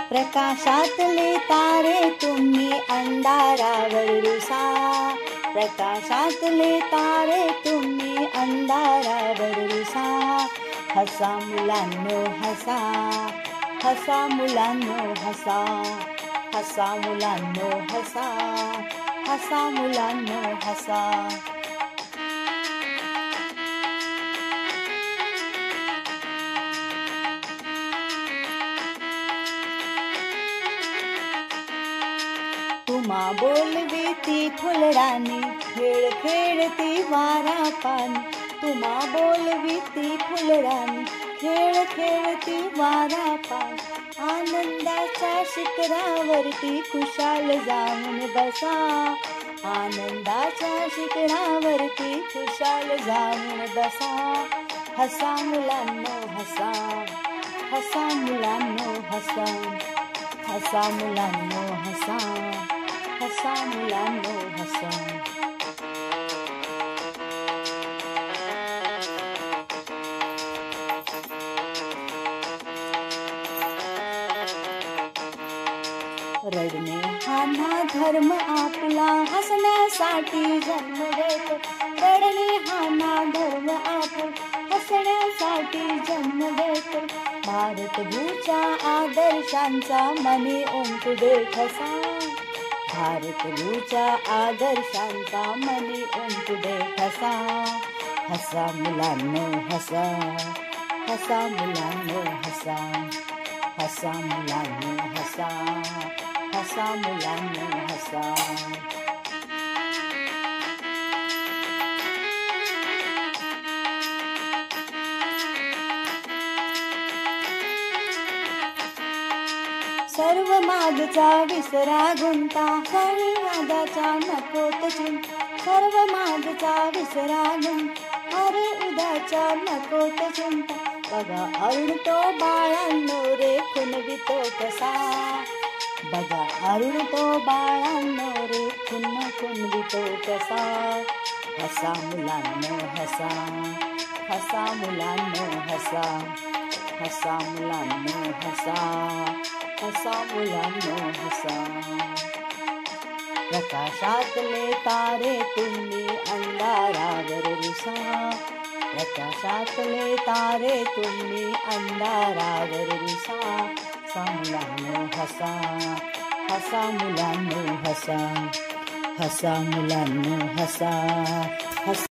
प्रकाशातले तारे तुम्ही अंधारावर रुसा, प्रकाशातले तारे तुम्ही अंधारावर रुसा. हसा मुलांनो हसा, हसा मुलांनो हसा, हसा मुलांनो हसा, हसा मुलांनो हसा. तुम्हा बोलवी ती फुलराणी, खेळ खेळती वारा पाणी. तुम्हा बोलवी ती फुलराणी, खेळ खेळती वारा पाणी. आनंदाच्या शिखरावरती खुशाल जाऊन बसा, आनंदाच्या शिखरावरती खुशाल जाऊन बसा. हसा मुलांनो हसा, हसा मुलांनो हसा, हसा मुलांनो हसा, हसा मुलांनो हसा. रडणे हा ना धर्म आपला, हसण्यासाठी जन्म देतो. रडणे हा ना धर्म आपला, हसण्यासाठी जन्म देतो. भारतभूच्या आदर्शांचा मनी उमटू दे ठसा, भारतभूच्या आदर्शांचा मनी उमटू दे ठसा. हसा मुलांनो हसा, हसा मुलांनो हसा, हसा मुलांनो हसा, हसा मुलांनो हसा. सर्व मागचा विसरा गुंता, संवादाचा नकोत चिंता. सर्व मागचा विसरा गुंता, अरे उद्याचा नकोत चिंता. बघा अरुणतो बाळांनो रे खुणवितो कसा, बघा अरुणतो बाळांनो रे खुणवितो कसा. हसा मुलांनो हसा, हसा मुलांनो हसा, हसा मुलांनो हसा, हसा मुलांनो हसा. प्रकाशातले तारे तुम्ही अंधारावर रुसा, प्रकाशातले तारे तुम्ही अंधारावर रुसा. हसा मुलांनो हसा, हसा मुलांनो हसा, हसा मुलांनो हसा, हसा.